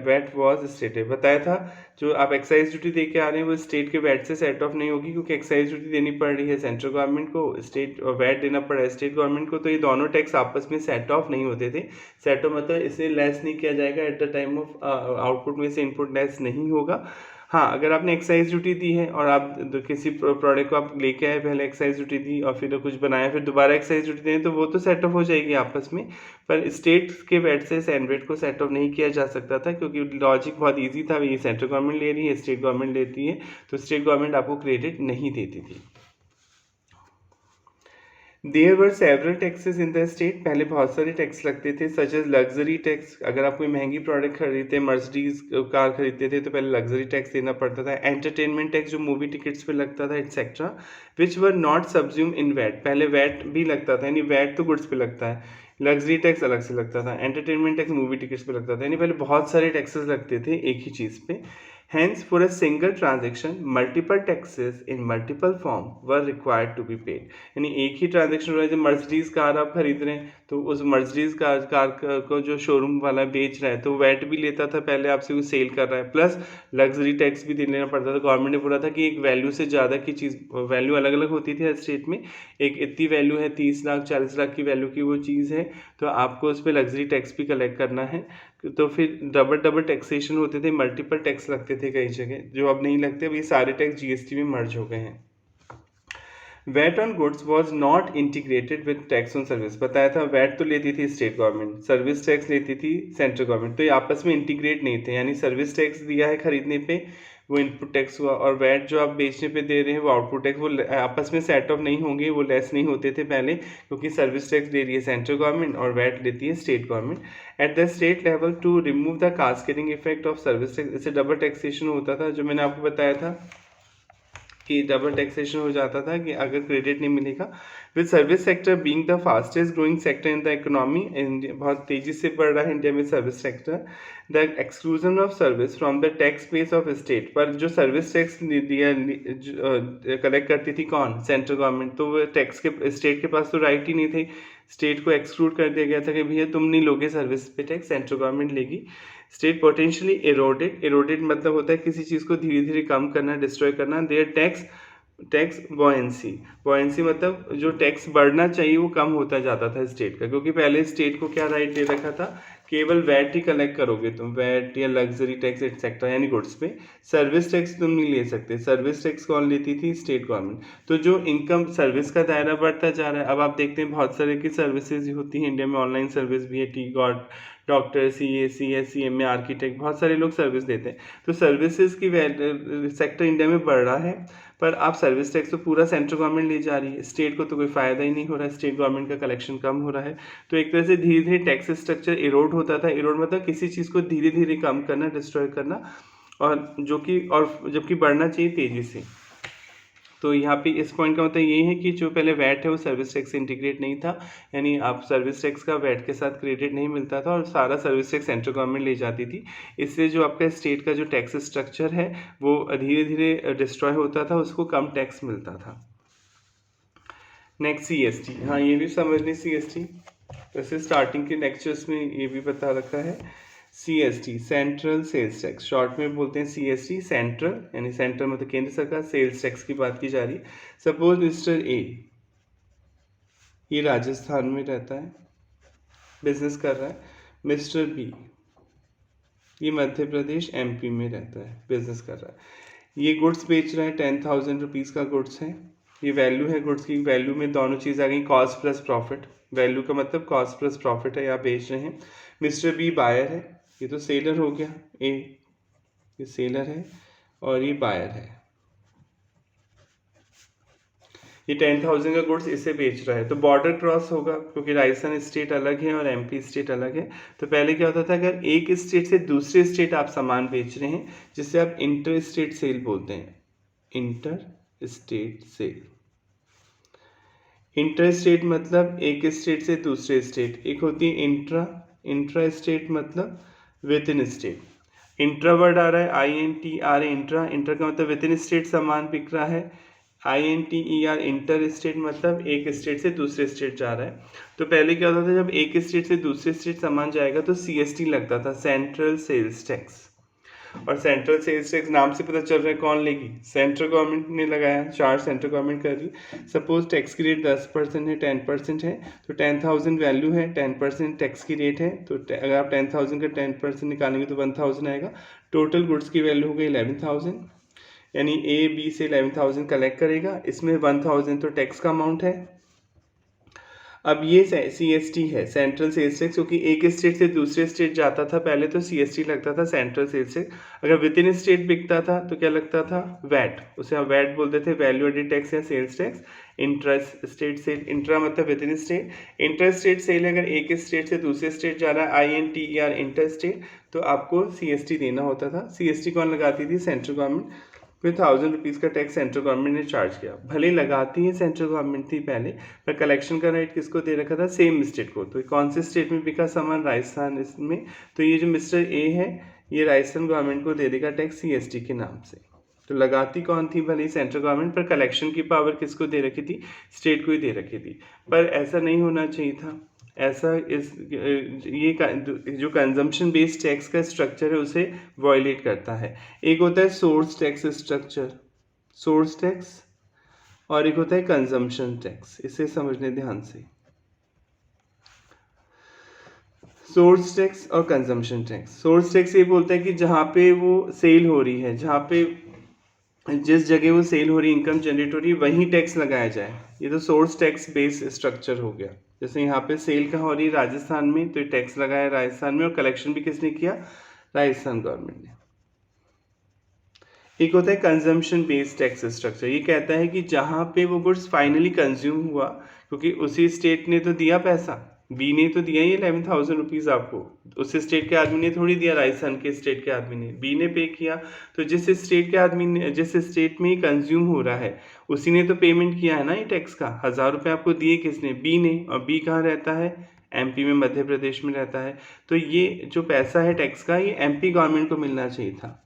VAT was state. बताया था जो आप एक्साइज ड्यूटी दे के आ रहे हैं वो स्टेट के वैट से सेट ऑफ नहीं होगी, क्योंकि एक्साइज ड्यूटी देनी पड़ रही है सेंट्रल गवर्नमेंट को, स्टेट वैट देना पड़ रहा है स्टेट गवर्नमेंट को, तो ये दोनों टैक्स आपस में सेट ऑफ नहीं होते थे। सेट ऑफ मतलब इसे लेस नहीं किया जाएगा eight the time of output में से इनपुट लेस नहीं होगा। हाँ, अगर आपने एक्साइज ड्यूटी दी है और आप किसी प्रोडक्ट को आप लेके आए, पहले एक्साइज ड्यूटी दी और फिर कुछ बनाया, फिर दोबारा एक्साइज ड्यूटी दें, तो वो तो सेट ऑफ हो जाएगी आपस में। पर स्टेट के वैट से सैंडविच को सेट ऑफ नहीं किया जा सकता था, क्योंकि लॉजिक बहुत ईजी था, ये सेंट्रल गवर्नमेंट ले रही है, स्टेट गवर्नमेंट लेती है, तो स्टेट गवर्नमेंट आपको क्रेडिट नहीं देती थी। There were several taxes in the state. पहले बहुत सारे टैक्स लगते थे, सच एज लग्जरी टैक्स। अगर आप कोई महंगी प्रोडक्ट खरीदते, मर्सिडीज कार खरीदते थे, तो पहले लग्जरी टैक्स देना पड़ता था। एंटरटेनमेंट टैक्स जो मूवी टिकट्स पे लगता था, etcetera, which were not subsumed in VAT. पहले वैट भी लगता था, यानी वैट तो गुड्स पे लगता है, लग्जरी टैक्स अलग से लगता था, एंटरटेनमेंट टैक्स मूवी टिकट्स पे लगता था, यानी पहले बहुत सारे टैक्सेस लगते थे एक ही चीज़ पे। Hence, for a single transaction, multiple taxes in multiple form were required to be paid. यानी एक ही ट्रांजेक्शन हो रहा है, जब मर्सिडीज कार आप खरीद रहे हैं तो उस मर्सिडीज कार को जो शोरूम वाला बेच रहा है तो वैट भी लेता था पहले आपसे, वो सेल कर रहा है, प्लस लग्जरी टैक्स भी देना पड़ता था। गवर्नमेंट ने बोला था कि एक वैल्यू से ज़्यादा की चीज़, वैल्यू अलग अलग होती थी हर स्टेट में, एक इतनी वैल्यू है 30 लाख 40 लाख की वैल्यू की वो चीज़ है, तो आपको उस पर लग्जरी टैक्स भी कलेक्ट करना है। तो फिर डबल टैक्सेशन होते थे, मल्टीपल टैक्स लगते थे कई जगह, जो अब नहीं लगते। अब ये सारे टैक्स जीएसटी में मर्ज हो गए हैं। VAT on goods was not integrated with tax on service. बताया था वैट तो लेती थी स्टेट गवर्नमेंट, सर्विस टैक्स लेती थी सेंट्रल गवर्नमेंट, तो ये आपस में इंटीग्रेट नहीं थे। यानी सर्विस टैक्स दिया है खरीदने पे, वो इनपुट टैक्स हुआ, और वैट जो आप बेचने पे दे रहे हैं वो आउटपुट टैक्स, वो आपस में सेट ऑफ नहीं होंगे, वो लेस नहीं होते थे पहले, क्योंकि सर्विस टैक्स दे रही है सेंट्रल गवर्नमेंट और वैट लेती है state government. At the state level to remove the cascading effect of service tax, इससे डबल टैक्सेशन होता था, जो मैंने आपको बताया था कि डबल टैक्सेशन हो जाता था कि अगर क्रेडिट नहीं मिलेगा। With service sector being the fastest growing sector in the economy, बहुत तेजी से बढ़ रहा है इंडिया में service sector. The exclusion of service from the tax base of state, पर जो सर्विस टैक्स दिया कलेक्ट करती थी कौन, सेंट्रल गवर्नमेंट, तो वो टैक्स के स्टेट के पास तो राइट ही नहीं थे, स्टेट को एक्सक्लूड कर दिया गया था कि भैया तुम नहीं लोगे सर्विस पे टैक्स, सेंट्रल गवर्नमेंट लेगी। स्टेट पोटेंशियली एरोडेड मतलब होता है किसी चीज़ को धीरे धीरे कम करना, डिस्ट्रॉय करना। देयर टैक्स बॉयंसी मतलब जो टैक्स बढ़ना चाहिए वो कम होता जाता था स्टेट का, क्योंकि पहले स्टेट को क्या राइट दे रखा था, केवल वैट ही कलेक्ट करोगे तुम, वैट या लग्जरी टैक्स एक्सेट्रा, यानी गुड्स पे। सर्विस टैक्स तुम नहीं ले सकते, सर्विस टैक्स कौन लेती थी, स्टेट गवर्नमेंट। तो जो इनकम सर्विस का दायरा बढ़ता जा रहा है, अब आप देखते हैं बहुत सारे की सर्विसेज होती हैं इंडिया में, ऑनलाइन सर्विस भी है, टी गॉड, डॉक्टर, CA में आर्किटेक्ट, बहुत सारे लोग सर्विस देते हैं। तो सर्विसेज की सेक्टर इंडिया में बढ़ रहा है, पर आप सर्विस टैक्स तो पूरा सेंट्रल गवर्नमेंट ले जा रही है, स्टेट को तो कोई फ़ायदा ही नहीं हो रहा है, स्टेट गवर्नमेंट का कलेक्शन कम हो रहा है। तो एक तरह से धीरे धीरे टैक्स स्ट्रक्चर इरोड होता था। इरोड मतलब किसी चीज़ को धीरे धीरे कम करना, डिस्ट्रॉय करना, और जबकि बढ़ना चाहिए तेज़ी से। तो यहाँ पे इस पॉइंट का मतलब ये है कि जो पहले वैट है वो सर्विस टैक्स से इंटीग्रेट नहीं था, यानी आप सर्विस टैक्स का वैट के साथ क्रेडिट नहीं मिलता था, और सारा सर्विस टैक्स सेंट्रल गवर्नमेंट ले जाती थी। इससे जो आपका स्टेट का जो टैक्स स्ट्रक्चर है वो धीरे धीरे डिस्ट्रॉय होता था, उसको कम टैक्स मिलता था। नेक्स्ट CST, हाँ ये भी समझ लें CST, वैसे स्टार्टिंग के लेक्चर्स में ये भी बता रखा है। CST central sales tax, short में बोलते हैं CST, सेंट्रल यानी सेंट्रल मतलब केंद्र सरकार, सेल्स टैक्स की बात की जा रही है। सपोज मिस्टर A ये राजस्थान में रहता है, बिजनेस कर रहा है। मिस्टर B ये मध्य प्रदेश MP में रहता है, बिजनेस कर रहा है। ये गुड्स बेच रहा है, 10,000 रुपीज़ का गुड्स है, ये वैल्यू है गुड्स की। वैल्यू में दोनों चीज़ आ गई, कॉस्ट प्लस प्रॉफिट, वैल्यू का मतलब कॉस्ट प्लस प्रॉफिट है, आप बेच रहे हैं। मिस्टर B बायर है, ये तो सेलर हो गया, ये सेलर है और ये बायर है। ये 10,000 का गुड्स इसे बेच रहा है, तो बॉर्डर क्रॉस होगा, क्योंकि राजस्थान स्टेट अलग है और MP स्टेट अलग है। तो पहले क्या होता था, अगर एक स्टेट से दूसरे स्टेट आप सामान बेच रहे हैं, जिसे आप इंटर स्टेट सेल बोलते हैं, inter state sale. Inter state मतलब एक स्टेट से दूसरे स्टेट, एक होती है इंट्रा स्टेट मतलब within state. Intra word आ रहा है, INTRA, इंट्रा का मतलब विद इन स्टेट सामान बिक रहा है, INTER, इंटर स्टेट मतलब एक स्टेट से दूसरे स्टेट जा रहा है। तो पहले क्या होता था, जब एक स्टेट से दूसरे स्टेट सामान जाएगा तो CST लगता था, सेंट्रल सेल्स टैक्स। और सेंट्रल सेल्स टैक्स नाम से पता चल रहा है कौन लेगी, सेंट्रल गवर्नमेंट ने लगाया, चार्ज सेंट्रल गवर्नमेंट कर रही। सपोज टैक्स की रेट 10% है, 10% है, तो 10,000 वैल्यू है, 10% टैक्स की रेट है, तो अगर आप 10,000 का 10% निकालेंगे तो 1,000 आएगा। टोटल गुड्स की वैल्यू हो गई 11,000, यानी A B से 11,000 कलेक्ट करेगा, इसमें 1,000 तो टैक्स का अमाउंट है। अब ये CST है, सेंट्रल सेल्स टैक्स, क्योंकि एक स्टेट से दूसरे स्टेट जाता था पहले तो CST लगता था, सेंट्रल सेल्स टैक्स। अगर विद इन स्टेट बिकता था तो क्या लगता था, वैट, उसे हम वैट बोलते थे, वैल्यू एडेड टैक्स या sales tax. Intra state sale, intra मतलब within state, inter state sale अगर एक स्टेट से दूसरे स्टेट जा रहा है, INTER, इंटर स्टेट, तो आपको CST देना होता था। CST कौन लगाती थी, सेंट्रल गवर्नमेंट। फिर 1,000 रुपीज़ का टैक्स सेंट्रल गवर्नमेंट ने चार्ज किया, भले लगाती है सेंट्रल गवर्नमेंट थी पहले, पर कलेक्शन का राइट किसको दे रखा था, सेम स्टेट को। तो कौन से स्टेट में बिका सामान, राजस्थान इसमें, तो ये जो मिस्टर A है ये राजस्थान गवर्नमेंट को दे देगा टैक्स CST के नाम से। तो लगाती कौन थी, भले सेंट्रल गवर्नमेंट, पर कलेक्शन की पावर किसको दे रखी थी, स्टेट को ही दे रखी थी। पर ऐसा नहीं होना चाहिए था, ऐसा ये जो कंजम्पशन बेस्ड टैक्स का स्ट्रक्चर है उसे वॉयलेट करता है। एक होता है source tax structure, source tax, और एक होता है कंजम्पशन टैक्स, इसे समझने ध्यान से। सोर्स टैक्स और कंजम्पशन टैक्स, सोर्स टैक्स ये बोलता है कि जहाँ पे वो सेल हो रही है, जहाँ पे जिस जगह वो सेल हो रही है, इनकम जनरेट हो रही है, वहीं टैक्स लगाया जाए। ये तो सोर्स टैक्स बेस्ड स्ट्रक्चर हो गया। जैसे यहाँ पे सेल कहाँ हो रही है, राजस्थान में, तो टैक्स लगाया राजस्थान में, और कलेक्शन भी किसने किया, राजस्थान गवर्नमेंट ने। एक होता है कंजम्पशन बेस्ड टैक्स स्ट्रक्चर, ये कहता है कि जहाँ पे वो गुड्स फाइनली कंज्यूम हुआ, क्योंकि उसी स्टेट ने तो दिया पैसा, बी ने तो दिया ही 11,000 रुपीज़ आपको, उस स्टेट के आदमी ने थोड़ी दिया, राजस्थान के स्टेट के आदमी ने, बी ने पे किया। तो जिस स्टेट के आदमी ने, जिस स्टेट में कंज्यूम हो रहा है, उसी ने तो पेमेंट किया है ना ये टैक्स का। 1,000 रुपये आपको दिए किसने, बी ने, और बी कहाँ रहता है, MP में, मध्य प्रदेश में रहता है। तो ये जो पैसा है टैक्स का, ये MP गवर्नमेंट को मिलना चाहिए था,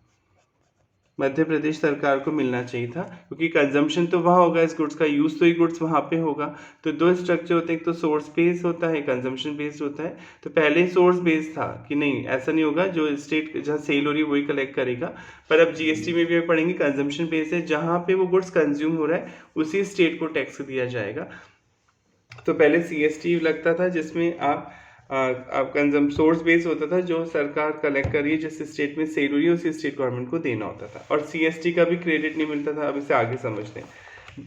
मध्य प्रदेश सरकार को मिलना चाहिए था, क्योंकि कंजम्पशन तो वहाँ होगा इस गुड्स का, यूज़ तो ही गुड्स वहाँ पे होगा। तो दो स्ट्रक्चर होते हैं, एक तो सोर्स बेस्ड होता है, कंजम्पशन बेस्ड होता है। तो पहले सोर्स बेस्ड था कि नहीं, ऐसा नहीं होगा, जो स्टेट जहाँ सेल हो रही है वही कलेक्ट करेगा। पर अब GST में भी पढ़ेंगे, कंजम्पशन बेस्ड है, जहाँ पे वो गुड्स कंज्यूम हो रहा है उसी स्टेट को टैक्स दिया जाएगा। तो पहले CST लगता था, जिसमें आप सोर्स बेस होता था, जो सरकार कलेक्ट कर रही है, जिस स्टेट में सेल हुई है उसी स्टेट गवर्नमेंट को देना होता था, और CST का भी क्रेडिट नहीं मिलता था। अब इसे आगे समझते हैं,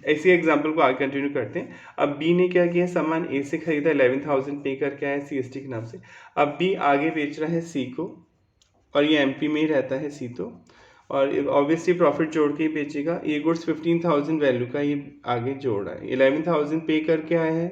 इसी एग्जाम्पल को आगे कंटिन्यू करते हैं। अब B ने क्या किया, सामान A से खरीदा, 11,000 पे करके आया CST के नाम से। अब B आगे बेच रहा है C को, और ये MP में ही रहता है C, तो और ऑब्वियसली प्रॉफिट जोड़ के ही बेचेगा। ये गुड्स 15,000 वैल्यू का ये आगे जोड़ रहा है, 11,000 पे करके आया है,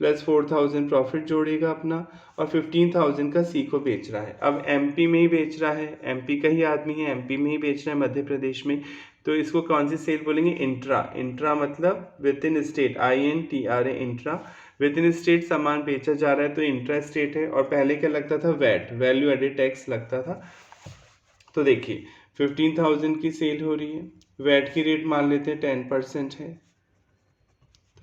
प्लस 4,000 प्रॉफिट जोड़ेगा अपना, और 15,000 का C को बेच रहा है। अब MP में ही बेच रहा है, MP का ही आदमी है, MP में ही बेच रहा है, मध्य प्रदेश में। तो इसको कौन सी सेल बोलेंगे, इंट्रा। इंट्रा मतलब within state, INTRA, intra. With in state सामान बेचा जा रहा है तो इंट्रा स्टेट है। और पहले क्या लगता था, वैट, वैल्यू एडेड टैक्स लगता था। तो देखिए 15,000 की सेल हो रही है, वैट की रेट मान लेते हैं 10% है,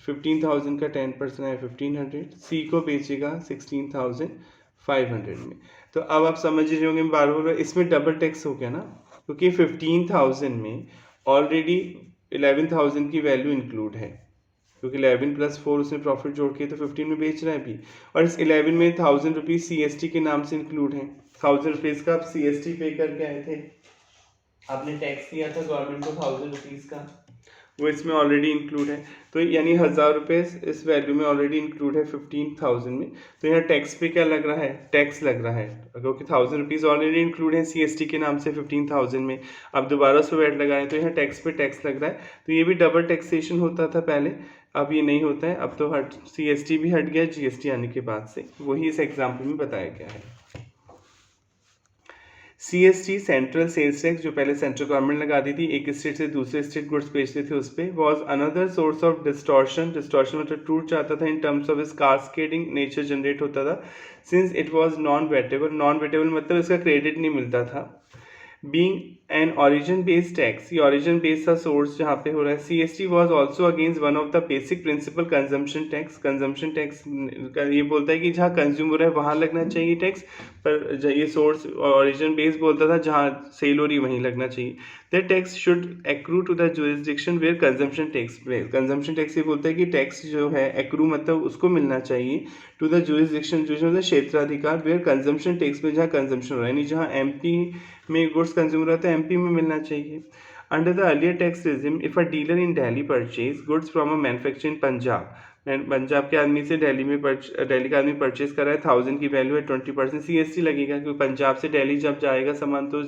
15,000 का 10% है 1,500, C को बेचेगा 16,500 में। तो अब आप समझ रहे होंगे बार बार, इसमें डबल टैक्स हो गया ना, क्योंकि 15,000 में ऑलरेडी 11,000 की वैल्यू इंक्लूड है, क्योंकि 11 + 4 उसने प्रॉफिट जोड़ के तो 15 में बेच रहा है भी, और इस 11 में 1,000 रुपीज़ CST के नाम से इंक्लूड है। 1,000 रुपीज़ का आप CST पे करके आए थे, आपने टैक्स दिया था गवर्नमेंट को 1,000 रुपीज़ का, वो इसमें ऑलरेडी इंक्लूड है। तो यानी 1,000 रुपये इस वैल्यू में ऑलरेडी इंक्लूड है 15,000 में। तो यहाँ टैक्स पे क्या लग रहा है, टैक्स लग रहा है, क्योंकि 1,000 रुपीज़ ऑलरेडी इंक्लूड है CST के नाम से 15,000 में। अब दोबारा उस पर वैट लगाए तो यहाँ टैक्स पे टैक्स लग रहा है। तो ये भी डबल टैक्सेशन होता था पहले, अब ये नहीं होता है। अब तो CST भी हट गया GST आने के बाद से, वही इस एग्जाम्पल में बताया गया है। CST, सेंट्रल सेल्स टैक्स, जो पहले सेंट्रल गवर्नमेंट लगाती थी, एक स्टेट से दूसरे स्टेट गुड्स बेचते थे उस पर, was another source of distortion. Distortion मतलब टूट जाता था, इन टर्म्स ऑफ इस कास्केडिंग नेचर जनरेट होता था, since it was non wettable. Non wettable मतलब इसका क्रेडिट नहीं मिलता था, being and origin based tax, ये ऑरिजिन बेस्ड का सोर्स जहाँ पे हो रहा है। CST was also against one of the basic principle consumption tax. Consumption tax ये बोलता है कि जहाँ कंज्यूम हो रहा है वहाँ लगना चाहिए टैक्स, पर ये सोर्स ऑरिजिन बेस्ड बोलता था जहाँ सेल हो रही वहीं लगना चाहिए। The tax should accrue to the jurisdiction where consumption takes place. Consumption tax ये बोलता है कि टैक्स जो है एक्रू मतलब उसको मिलना चाहिए टू द जुरिस्डिक्शन, जो क्षेत्राधिकार वेयर कंजम्पशन टैक्स में जहाँ कंजम्पशन हो रहा है, यानी जहाँ MP में गुड्स कंज्यूम रहा था MP में मिलना चाहिए। Under the earlier tax regime if a dealer in Delhi purchase goods from a manufacture इन पंजाब, पंजाब के आदमी से दिल्ली का आदमी परचेज कर रहा है, 1000 की वैल्यू है, 20% CST लगेगा, क्योंकि पंजाब से दिल्ली जब जाएगा सामान तो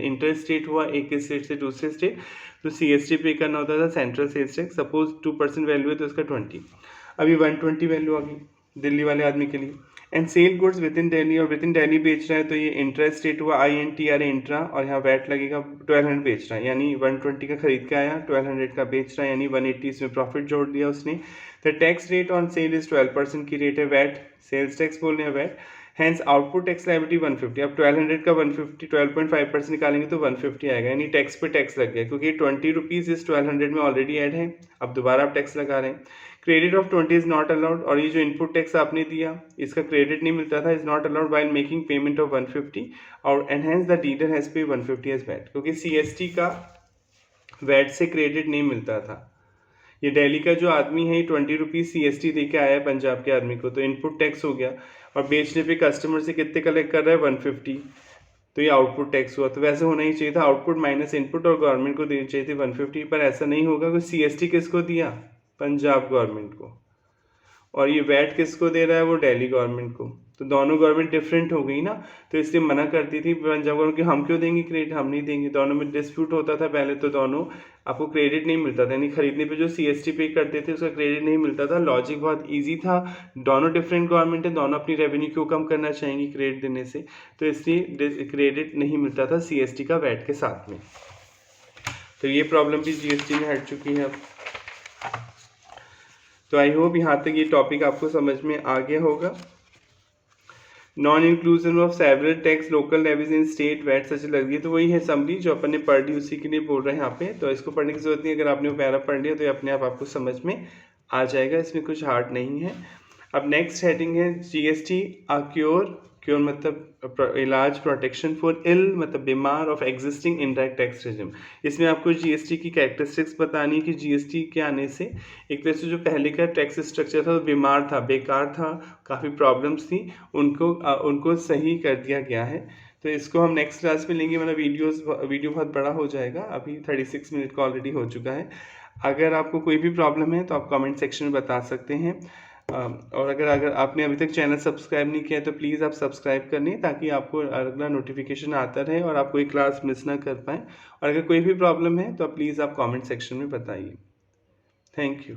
इंटर स्टेट हुआ, एक स्टेट से दूसरे स्टेट, तो CST पे करना होता था central sales tax. Suppose 2% value है तो उसका 20, अभी 120 वैल्यू आ गई दिल्ली वाले आदमी के लिए। And sell goods with in Delhi, और विद इन दिल्ली बेच रहा है तो ये इंट्रा स्टेट हुआ, INTRA इंट्रा, और यहाँ वैट लगेगा। 1200 बेच रहा है यानी 120 का खरीद के आया, 1200 का बेच रहा है यानी 180 इसमें प्रॉफिट जोड़ दिया उसने। The tax rate on sale is 12% की रेट है वैट, सेल्स टैक्स बोल रहे हैं VAT. Hence output tax liability 150, अब 1200 का 150 12.5% निकालेंगे तो 150 आएगा, यानी टैक्स पे टैक्स लग गया, क्योंकि 20 रुपीज़ इस 1200 में ऑलरेडी ऐड है, अब दोबारा आप टैक्स लगा रहे हैं। Credit of 20 is not allowed, और ये जो इनपुट टैक्स आपने दिया इसका क्रेडिट नहीं मिलता था, is not allowed while making payment of 150, और एनहेंस द डीलर हैज पे 150 एज वैट, क्योंकि CST का वैट से क्रेडिट नहीं मिलता था। ये दिल्ली का जो आदमी है 20 रुपीज़ CST दे के आया है पंजाब के आदमी को, तो इनपुट टैक्स हो गया, और बेचने पे कस्टमर से कितने कलेक्ट कर रहा है 150, तो ये आउटपुट टैक्स हुआ। तो वैसे होना ही चाहिए था आउटपुट माइनस इनपुट, और गवर्नमेंट को देनी चाहिए थी 150, पर ऐसा नहीं होगा क्योंकि CST किसको दिया, पंजाब गवर्नमेंट को, और ये वैट किसको दे रहा है, वो दिल्ली गवर्नमेंट को, तो दोनों गवर्नमेंट डिफरेंट हो गई ना, तो इसलिए मना करती थी पंजाब गवर्नमेंट कि हम क्यों देंगे क्रेडिट, हम नहीं देंगे। दोनों में डिस्प्यूट होता था पहले, तो दोनों आपको क्रेडिट नहीं मिलता था, यानी खरीदने पे जो CST पे करते थे उसका क्रेडिट नहीं मिलता था। लॉजिक बहुत ईजी था, दोनों डिफरेंट गवर्नमेंट है, दोनों अपनी रेवेन्यू क्यों कम करना चाहेंगी क्रेडिट देने से, तो इसलिए क्रेडिट नहीं मिलता था CST का वैट के साथ में। तो ये प्रॉब्लम भी GST में हट चुकी है अब। तो आई होप यहाँ तक ये टॉपिक आपको समझ में आ गया होगा। Non inclusion of several tax local levies in state VAT such लग गई, तो वही है समरी जो अपन ने पढ़ ली, उसी के लिए बोल रहे हैं यहाँ पे, तो इसको पढ़ने की जरूरत नहीं, अगर आपने वो पैरा पढ़ लिया तो ये अपने आप आपको समझ में आ जाएगा, इसमें कुछ हार्ड नहीं है। अब नेक्स्ट हेडिंग है GST क्योर, क्योर मतलब इलाज, प्रोटेक्शन फॉर इल मतलब बीमार, of existing indirect tax regime. इसमें आपको GST की कैरेक्टरिस्टिक्स बतानी है कि GST के आने से एक तरह से जो पहले का टैक्स स्ट्रक्चर था वो बीमार था, बेकार था, काफ़ी प्रॉब्लम्स थी, उनको सही कर दिया गया है। तो इसको हम नेक्स्ट क्लास में लेंगे, मतलब वीडियो बहुत बड़ा हो जाएगा, अभी 36 मिनट का ऑलरेडी हो चुका है। अगर आपको कोई भी प्रॉब्लम है तो आप कमेंट सेक्शन में बता सकते हैं, और अगर आपने अभी तक चैनल सब्सक्राइब नहीं किया है तो प्लीज़ आप सब्सक्राइब कर लें, ताकि आपको अगला नोटिफिकेशन आता रहे और आप कोई क्लास मिस ना कर पाएँ। और अगर कोई भी प्रॉब्लम है तो प्लीज़ आप कमेंट सेक्शन में बताइए। Thank you.